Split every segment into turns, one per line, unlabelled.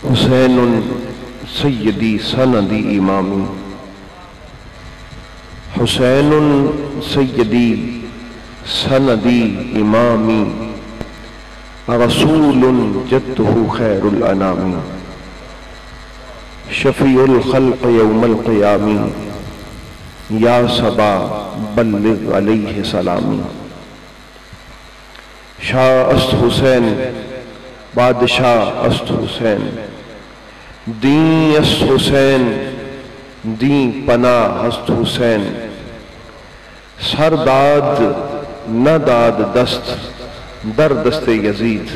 حسین سیدی سندی امامی، حسین سیدی سندی امامی، رسول جدہ خیر الانام، شفیع الخلق یوم القیام، یا صبا بلغ علیہ سلامی۔ شاہ است حسین بادشاہ است حسین، دین است حسین دین پناہ است حسین، سر داد نہ داد دست در دست یزید،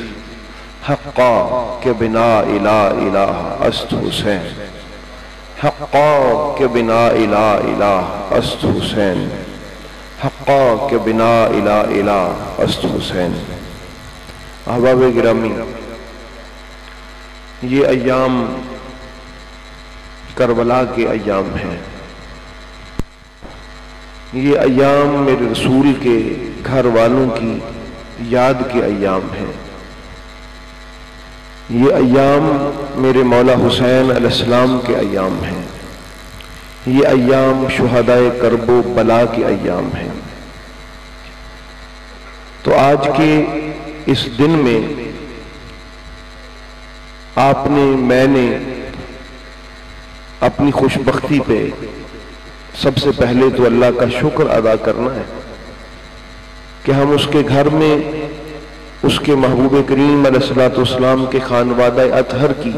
حقا کے بنا الہ الہ است حسین، حقا کے بنا الہ الہ است حسین، حقا کے بنا الہ الہ است حسین۔ احباب گرامی، یہ ایام کربلا کے ایام ہیں، یہ ایام میرے رسول کے گھر والوں کی یاد کے ایام ہیں، یہ ایام میرے مولا حسین علیہ السلام کے ایام ہیں، یہ ایام شہدائے کرب و بلا کے ایام ہیں۔ تو آج کے اس دن میں آپ نے، میں نے اپنی خوش بختی پہ سب سے پہلے تو اللہ کا شکر ادا کرنا ہے کہ ہم اس کے گھر میں اس کے محبوب کریم علیہ السلام کے خانوادہ اطہر کی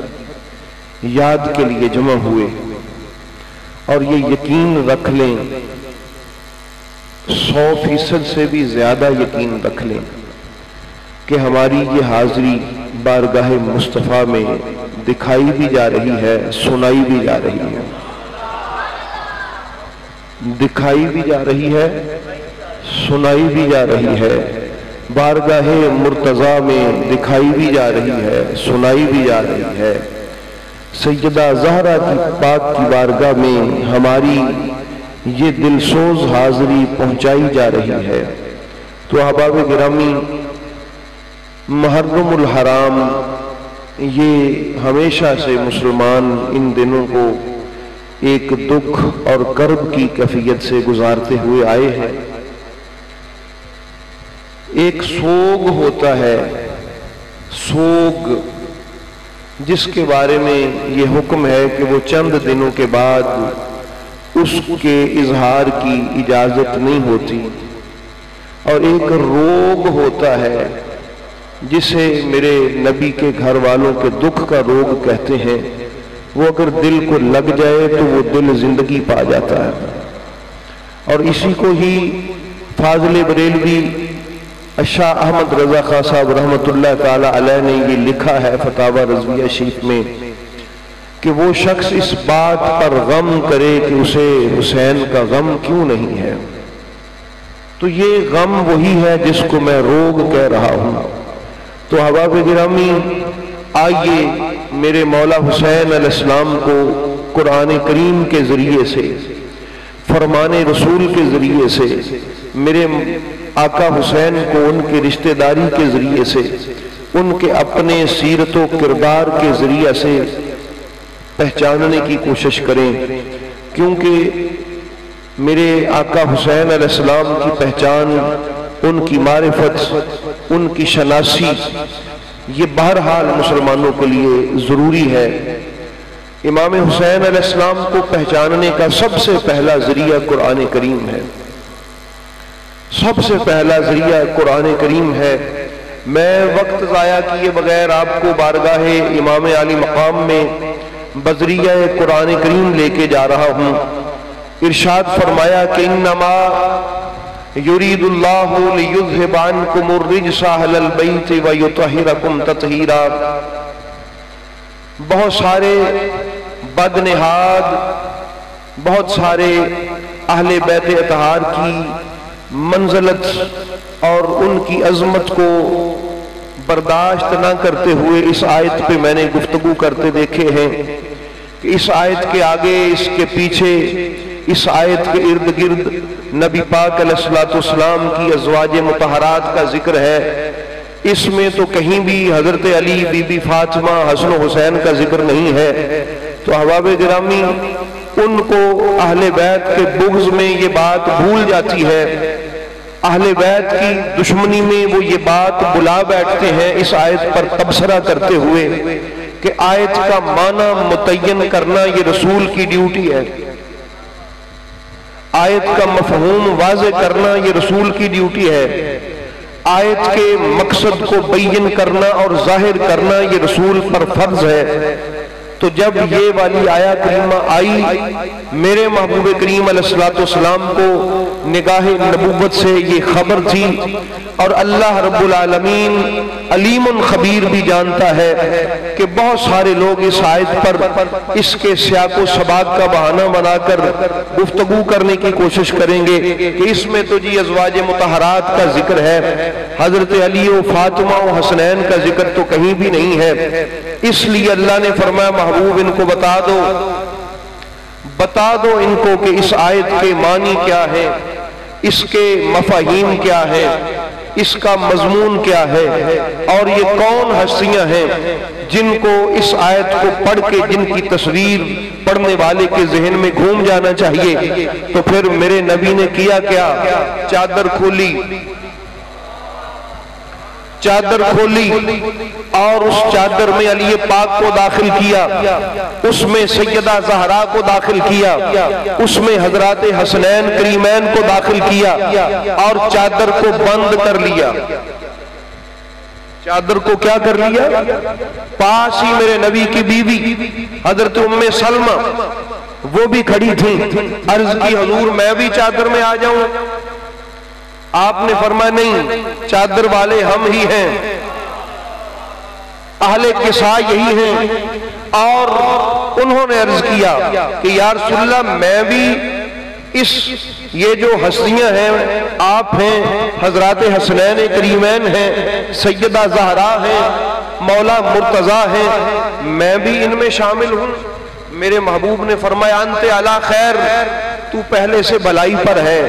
یاد کے لیے جمع ہوئے، اور یہ یقین رکھ لیں، 100% سے بھی زیادہ یقین رکھ لیں کہ ہماری یہ حاضری بارگاہ مصطفیٰ میں دکھائی بھی جا رہی ہے، سنائی بھی جا رہی ہے، دکھائی بھی جا رہی ہے، سنائی بھی جا رہی ہے، بارگاہ مرتضیٰ میں دکھائی بھی جا رہی ہے، سنائی بھی جا رہی ہے، سیدہ زہرا کی پاک کی بارگاہ میں ہماری یہ دلسوز حاضری پہنچائی جا رہی ہے۔ تو احباب گرامی، محرم الحرام یہ ہمیشہ سے مسلمان ان دنوں کو ایک دکھ اور کرب کی کیفیت سے گزارتے ہوئے آئے ہیں۔ ایک سوگ ہوتا ہے، سوگ، جس کے بارے میں یہ حکم ہے کہ وہ چند دنوں کے بعد اس کے اظہار کی اجازت نہیں ہوتی، اور ایک روگ ہوتا ہے جسے میرے نبی کے گھر والوں کے دکھ کا روگ کہتے ہیں۔ وہ اگر دل کو لگ جائے تو وہ دل زندگی پا جاتا ہے، اور اسی کو ہی فاضل بریلوی شاہ احمد رضا خان صاحب رحمۃ اللہ تعالی علیہ نے یہ لکھا ہے فتاوی رضویہ شریف میں کہ وہ شخص اس بات پر غم کرے کہ اسے حسین کا غم کیوں نہیں ہے۔ تو یہ غم وہی ہے جس کو میں روگ کہہ رہا ہوں۔ تو احباب گرامی، آئیے میرے مولا حسین علیہ السلام کو قرآن کریم کے ذریعے سے، فرمان رسول کے ذریعے سے، میرے آقا حسین کو ان کی رشتہ داری کے ذریعے سے، ان کے اپنے سیرت و کردار کے ذریعے سے پہچاننے کی کوشش کریں، کیونکہ میرے آقا حسین علیہ السلام کی پہچان، ان کی معرفت، ان کی شناسی، یہ بہرحال مسلمانوں کے لیے ضروری ہے۔ امام حسین علیہ السلام کو پہچاننے کا سب سے پہلا ذریعہ قرآن کریم ہے، سب سے پہلا ذریعہ قرآن کریم ہے۔ میں وقت ضائع کیے بغیر آپ کو بارگاہ امام علی مقام میں بذریعہ قرآن کریم لے کے جا رہا ہوں۔ ارشاد فرمایا کہ انما یرید اللہ لیذھب عنکم الرجس اہل البیت ویطہرکم تطہیرا۔ بہت سارے بد نہاد، بہت سارے اہل بیت اطہار کی منزلت اور ان کی عظمت کو برداشت نہ کرتے ہوئے اس آیت پہ میں نے گفتگو کرتے دیکھے ہیں کہ اس آیت کے آگے، اس کے پیچھے، اس آیت کے ارد گرد نبی پاک علیہ السلام کی ازواج مطہرات کا ذکر ہے، اس میں تو کہیں بھی حضرت علی، بی بی فاطمہ، حسن و حسین کا ذکر نہیں ہے۔ تو احباب گرامی، ان کو اہل بیت کے بغض میں یہ بات بھول جاتی ہے، اہل بیت کی دشمنی میں وہ یہ بات بلا بیٹھتے ہیں اس آیت پر تبصرہ کرتے ہوئے کہ آیت کا معنی متعین کرنا یہ رسول کی ڈیوٹی ہے، آیت کا مفہوم واضح کرنا یہ رسول کی ڈیوٹی ہے، آیت کے مقصد کو بیان کرنا اور ظاہر کرنا یہ رسول پر فرض ہے۔ تو جب یہ والی آیہ کریمہ آئی، میرے محبوب کریم علیہ السلام کو نگاہ نبوت سے یہ خبر تھی، اور اللہ رب العالمین علیم خبیر بھی جانتا ہے کہ بہت سارے لوگ اس آیت پر اس کے سیاق و سباق کا بہانہ بنا کر گفتگو کرنے کی کوشش کریں گے کہ اس میں تو جی ازواج مطہرات کا ذکر ہے، حضرت علی و فاطمہ و حسنین کا ذکر تو کہیں بھی نہیں ہے۔ اس لیے اللہ نے فرمایا محبوب ان کو بتا دو ان کو کہ اس آیت کے معنی کیا ہے، اس کے مفاہیم کیا ہے، اس کا مضمون کیا ہے، اور یہ کون ہستیاں ہیں جن کو اس آیت کو پڑھ کے جن کی تصویر پڑھنے والے کے ذہن میں گھوم جانا چاہیے۔ تو پھر میرے نبی نے کیا کیا؟ چادر کھولی اور اس چادر میں علی پاک کو داخل کیا، اس میں سیدہ زہرا کو داخل کیا، اس میں حضرات حسنین کریمین کو داخل کیا، اور چادر کو بند کر لیا۔ چادر کو کیا کر لیا؟ پاس ہی میرے نبی کی بیوی حضرت ام سلمہ وہ بھی کھڑی تھی، عرض کی حضور میں بھی چادر میں آ جاؤں؟ آپ نے فرمایا نہیں، چادر والے ہم ہی ہیں، اہل کسا یہی ہیں۔ اور انہوں نے عرض کیا کہ یا رسول اللہ میں بھی یہ جو ہستیاں ہیں، آپ ہیں، حضرات حسنین کریمین ہیں، سیدہ زہرا ہیں، مولا مرتضیٰ ہیں، میں بھی ان میں شامل ہوں۔ میرے محبوب نے فرمایا انت علی خیر، تو پہلے سے بلائی پر ہے،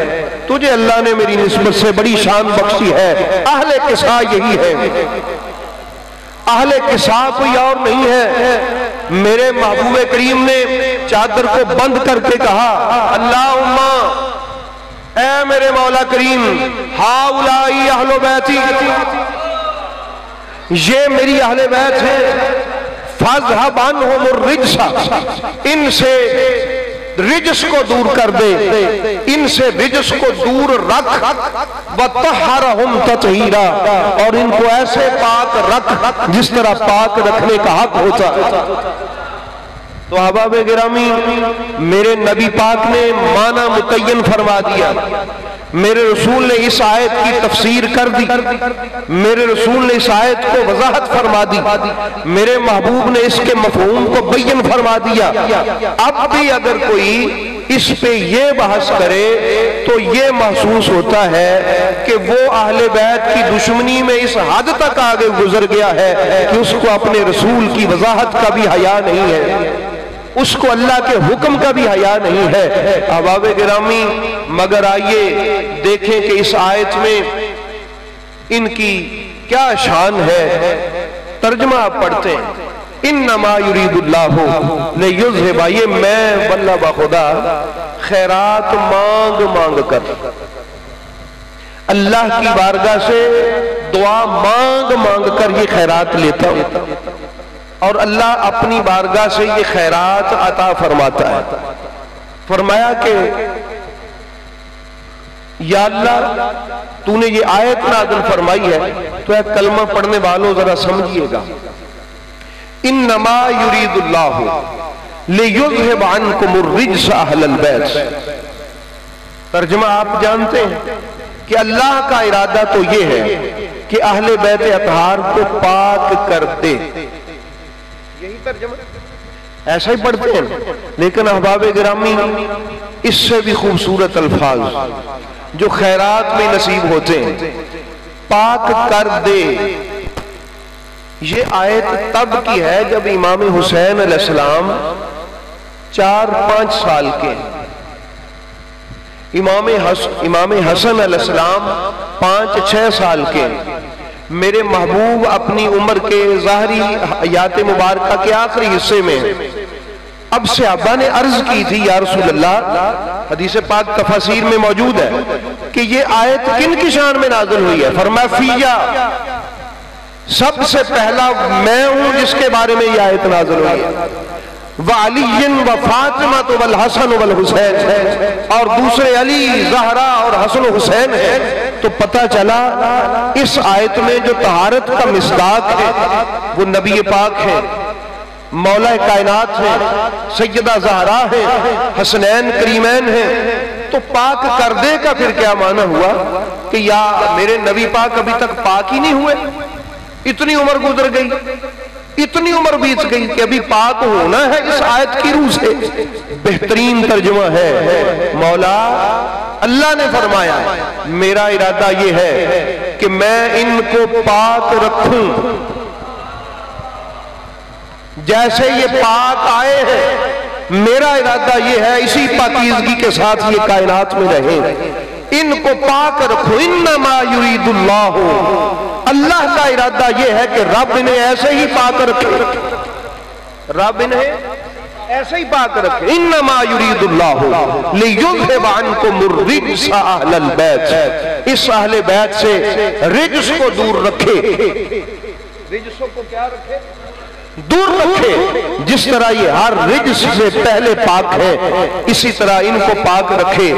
تجھے اللہ نے میری نسبت سے بڑی شان بخشی ہے۔ اہل کسا یہی ہے، اہل کسا کوئی اور نہیں ہے۔ میرے محبوب کریم نے چادر کو بند کر کے کہا اللہم، اے میرے مولا کریم، ہاؤلائی اہل بیتی، یہ میری اہل بیت ہیں، فاذھب عنہم الرجس، ان سے رجس کو دور کر دے، ان سے رجس کو دور رکھ، وطہرہم تطہیرا، اور ان کو ایسے پاک رکھ جس طرح پاک رکھنے کا حق ہوتا۔ تو احباب گرامی، میرے نبی پاک نے معنی متعین فرما دیا، میرے رسول نے اس آیت کی تفسیر کر دی، میرے رسول نے اس آیت کو وضاحت فرما دی، میرے محبوب نے اس کے مفہوم کو بیان فرما دیا۔ اب بھی اگر کوئی اس پہ یہ بحث کرے تو یہ محسوس ہوتا ہے کہ وہ اہل بیت کی دشمنی میں اس حد تک آگے گزر گیا ہے کہ اس کو اپنے رسول کی وضاحت کا بھی حیا نہیں ہے، اس کو اللہ کے حکم کا بھی حیا نہیں ہے۔ احباب گرامی، مگر آئیے دیکھیں کہ اس آیت میں ان کی کیا شان ہے۔ ترجمہ آپ پڑھتے ہیں، انما یرید اللہ لیذھب، یہ میں واللہ بخدا خیرات مانگ مانگ کر، اللہ کی بارگاہ سے دعا مانگ مانگ کر یہ خیرات لیتا ہوں، اور اللہ اپنی بارگاہ سے یہ خیرات عطا فرماتا ہے۔ فرمایا کہ یا اللہ تو نے یہ آیت نازل فرمائی ہے، تو اے کلمہ پڑھنے والوں ذرا سمجھیے گا، انما یرید اللہ لیذھب عنکم الرجس اہل البیت، ترجمہ آپ جانتے ہیں کہ اللہ کا ارادہ تو یہ ہے کہ اہل بیت اطہار کو پاک کر دے، یہی ترجمہ ایسا ہی پڑھتے ہیں، لیکن احباب گرامی اس سے بھی خوبصورت الفاظ جو خیرات میں نصیب ہوتے ہیں، پاک کر دے۔ یہ آیت تب کی ہے جب امام حسین علیہ السلام 4-5 سال کے، امام حسن علیہ السلام 5-6 سال کے، میرے محبوب اپنی عمر کے ظاہری حیات مبارکہ کے آخری حصے میں، اب صحابہ نے عرض کی تھی یا رسول اللہ، حدیث پاک تفاسیر میں موجود ہے کہ یہ آیت کن کی شان میں نازل ہوئی ہے؟ فرمایا فیہ، سب سے پہلا میں ہوں جس کے بارے میں یہ آیت نازل ہوئی ہے، وعلی و فاطمہ والحسن والحسین، اور دوسرے علی، زہرا اور حسن و حسین ہے۔ تو پتہ چلا اس آیت میں جو طہارت کا مصداق ہے وہ نبی پاک ہے، مولا کائنات ہے، سیدہ زہرا ہے، حسنین کریمین ہے۔ تو پاک کردے کا پھر کیا معنی ہوا کہ یا میرے نبی پاک ابھی تک پاک ہی نہیں ہوئے؟ اتنی عمر گزر گئی، اتنی عمر بیت گئی کہ ابھی پاک ہونا ہے اس آیت کی روح سے۔ بہترین ترجمہ ہے، مولا اللہ نے فرمایا میرا ارادہ یہ ہے کہ میں ان کو پاک رکھوں جیسے یہ پاک آئے ہیں، میرا ارادہ یہ ہے اسی پاکیزگی کے ساتھ یہ کائنات میں رہیں، ان کو پاک رکھو۔ انما یرید اللہ، اللہ کا ارادہ یہ ہے کہ رب انہیں ایسے ہی پاک رکھے، رب انہیں ایسے ہی پاک رکھے۔ انما یرید اللہ لیذھب عنکم الرجس اہل البیت، اس اہل بیت سے رجس کو دور رکھے، رجسوں کو کیا رکھے؟ دور رکھے۔ جس طرح یہ ہر رجس سے پہلے پاک ہے اسی طرح ان کو پاک رکھے۔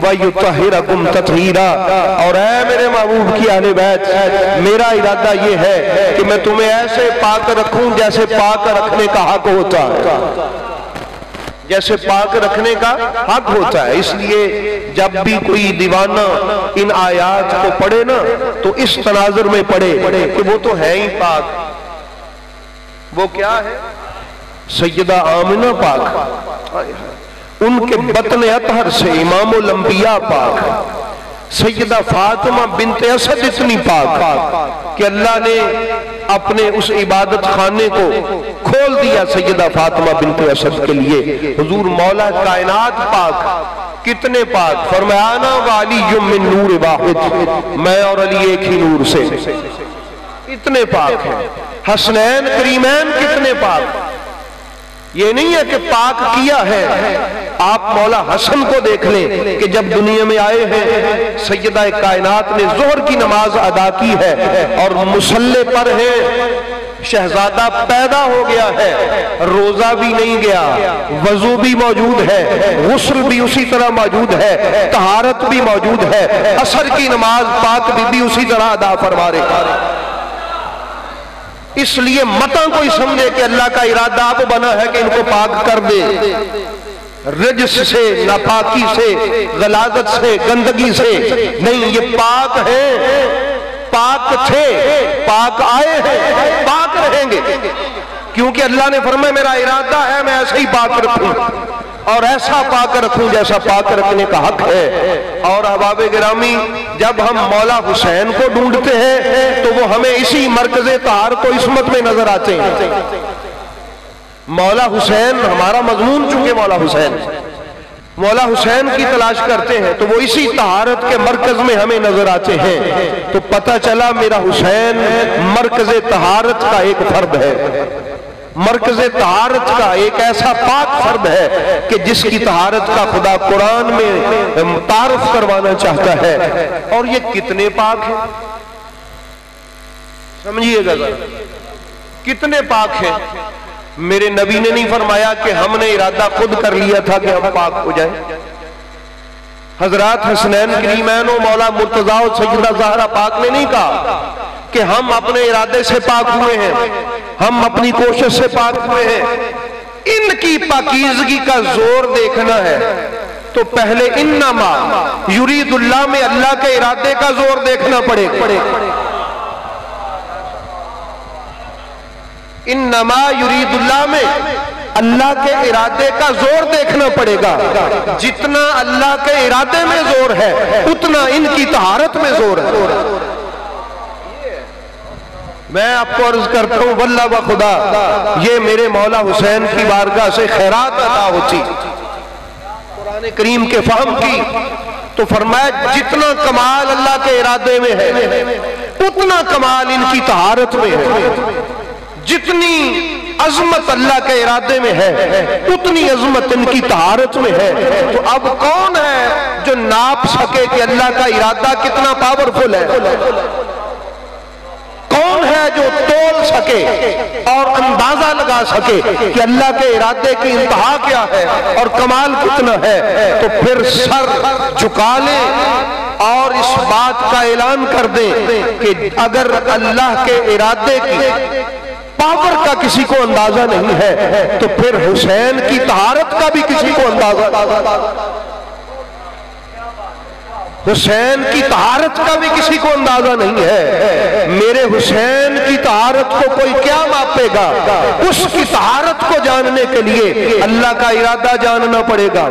وَيُطَهِّرَكُمْ تَطْهِيرًا، اور اے میرے محبوب کی اہل بیت، میرا ارادہ یہ ہے کہ میں تمہیں ایسے پاک رکھوں جیسے پاک رکھنے کا حق ہوتا ہے، جیسے پاک رکھنے کا حق ہوتا ہے۔ اس لیے جب بھی کوئی دیوانہ ان آیات کو پڑھے نا تو اس تناظر میں پڑھے کہ وہ تو ہے ہی پاک۔ وہ کیا ہے؟ سیدہ آمنہ پاک، ان کے بطن اطہر سے امام الانبیاء پاک، سیدہ فاطمہ بنت اسد اتنی پاک کہ اللہ نے اپنے اس عبادت خانے کو کھول دیا سیدہ فاطمہ بنت اسد کے لیے۔ حضور مولا کائنات پاک، کتنے پاک؟ فرمایا انا وعلی من نور واحد، میں اور علی ایک ہی نور سے، اتنے پاک ہیں۔ حسنین کریمین کتنے پاک؟ یہ نہیں ہے کہ پاک کیا ہے، آپ مولا حسن کو دیکھ لیں کہ جب دنیا میں آئے ہیں سیدہ کائنات نے ظہر کی نماز ادا کی ہے اور مصلی پر ہے، شہزادہ پیدا ہو گیا ہے، روزہ بھی نہیں گیا، وضو بھی موجود ہے، غسل بھی اسی طرح موجود ہے، طہارت بھی موجود ہے، عصر کی نماز پاک بی بی اسی طرح ادا فرما رہے۔ اس لیے متاں کوئی سمجھے کہ اللہ کا ارادہ اب بنا ہے کہ ان کو پاک کر دے، رجس سے، ناپاکی سے، غلاظت سے، گندگی سے نہیں، یہ پاک ہیں، پاک تھے، پاک آئے ہیں، پاک رہیں گے، کیونکہ اللہ نے فرمایا میرا ارادہ ہے میں ایسے ہی پاک رکھوں اور ایسا پاک رکھوں جیسا پاک رکھنے کا حق ہے۔ اور احباب گرامی، جب ہم مولا حسین کو ڈھونڈتے ہیں تو وہ ہمیں اسی مرکز طہارت و عصمت میں نظر آتے ہیں۔ مولا حسین ہمارا مضمون چونکہ مولا حسین، مولا حسین کی تلاش کرتے ہیں تو وہ اسی طہارت کے مرکز میں ہمیں نظر آتے ہیں۔ تو پتہ چلا میرا حسین مرکز طہارت کا ایک فرد ہے، مرکز طہارت کا ایک ایسا پاک فرد ہے کہ جس کی طہارت کا خدا قرآن میں تعارف کروانا چاہتا ہے۔ اور یہ کتنے پاک ہیں سمجھیے گا ذرا، کتنے پاک ہیں۔ میرے نبی نے نہیں فرمایا کہ ہم نے ارادہ خود کر لیا تھا کہ ہم پاک ہو جائیں۔ حضرات حسنین کریمین و مولا مرتضیٰ و سیدہ زہرا پاک نے نہیں کہا کہ ہم اپنے ارادے سے پاک ہوئے ہیں، ہم اپنی کوشش سے پاک ہوئے ہیں۔ ان کی پاکیزگی کا زور دیکھنا ہے تو پہلے انما یرید اللہ میں اللہ کے ارادے کا زور دیکھنا پڑے گا۔ انما یرید اللہ میں اللہ کے ارادے کا زور دیکھنا پڑے گا۔ جتنا اللہ کے ارادے میں زور ہے اتنا ان کی طہارت میں زور ہے۔ میں آپ کو عرض کرتا ہوں واللہ و خدا، یہ میرے مولا حسین کی بارگاہ سے خیرات عطا ہوتی قرآن کریم کے فہم کی، تو فرمایا جتنا کمال اللہ کے ارادے میں ہے اتنا کمال ان کی طہارت میں ہے، جتنی عظمت اللہ کے ارادے میں ہے اتنی عظمت ان کی طہارت میں ہے۔ تو اب کون ہے جو ناپ سکے کہ اللہ کا ارادہ کتنا پاورفل ہے؟ کون ہے جو تول سکے اور اندازہ لگا سکے کہ اللہ کے ارادے کی انتہا کیا ہے اور کمال کتنا ہے؟ تو پھر سر جھکا لیں اور اس بات کا اعلان کر دیں کہ اگر اللہ کے ارادے کی پاور کا کسی کو اندازہ نہیں ہے تو پھر حسین کی طہارت کا بھی کسی کو اندازہ، حسین کی طہارت کا بھی کسی کو اندازہ نہیں ہے۔ میرے حسین کی طہارت کو کوئی کیا ماپے گا؟ اس کی طہارت کو جاننے کے لیے اللہ کا ارادہ جاننا پڑے گا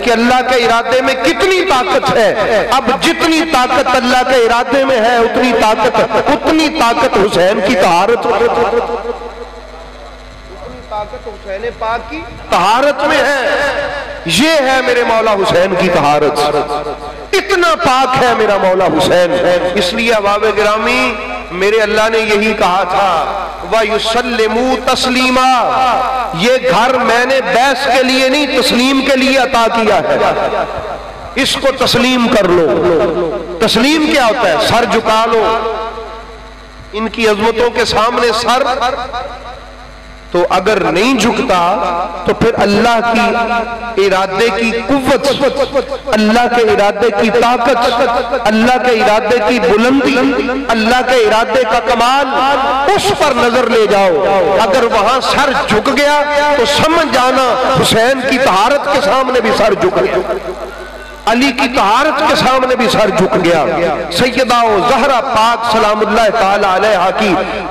کہ اللہ کے ارادے میں کتنی طاقت ہے۔ اب جتنی طاقت اللہ کے ارادے میں ہے اتنی طاقت حسین کی طہارت، حسین پاک کی طہارت میں ہے۔ یہ ہے میرے مولا حسین کی طہارت، اتنا پاک ہے میرا مولا حسین۔ اس لیے احباب گرامی میرے اللہ نے یہی کہا تھا وَيُسَلِّمُوا تَسْلِيمًا، یہ گھر میں نے بیس کے لیے نہیں تسلیم کے لیے عطا کیا ہے، اس کو تسلیم کر لو۔ تسلیم کیا ہوتا ہے؟ سر جھکا لو ان کی عظمتوں کے سامنے سر۔ تو اگر نہیں جھکتا تو پھر اللہ کی ارادے کی قوت، اللہ کے ارادے کی طاقت، اللہ کے ارادے کی بلندی، اللہ کے ارادے کا کمال، اس پر نظر لے جاؤ۔ اگر وہاں سر جھک گیا تو سمجھ جانا حسین کی طہارت کے سامنے بھی سر جھک گیا، علی کی طہارت کے سامنے بھی سر جھک گیا، سیدہ و زہرا پاک سلام اللہ تعالی علیہا کی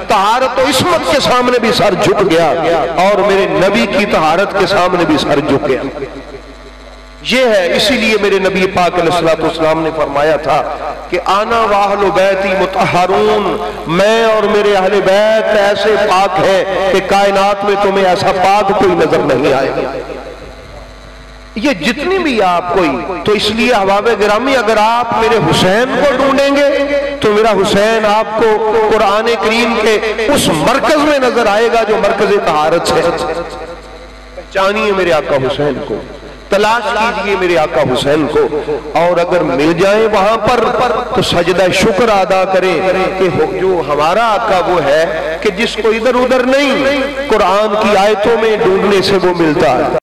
طہارت و عصمت کے سامنے بھی سر جھک گیا، اور میرے نبی کی طہارت کے سامنے بھی سر جھک گیا۔ یہ ہے، اسی لیے میرے نبی پاک علیہ الصلوۃ والسلام نے فرمایا تھا کہ آنا واہل بیتی مطہرون، میں اور میرے اہل بیت ایسے پاک ہیں کہ کائنات میں تمہیں ایسا پاک کوئی نظر نہیں آئے گا۔ یہ جتنی بھی آپ کوئی، تو اس لیے احباب گرامی اگر آپ میرے حسین کو ڈھونڈیں گے تو میرا حسین آپ کو قرآن کریم کے اس مرکز میں نظر آئے گا جو مرکز طہارت ہے۔ پہچانیے میرے آقا حسین کو، تلاش کیجئے میرے آقا حسین کو، اور اگر مل جائیں وہاں پر تو سجدہ شکر ادا کریں کہ جو ہمارا آقا وہ ہے کہ جس کو ادھر ادھر نہیں قرآن کی آیتوں میں ڈھونڈنے سے وہ ملتا ہے۔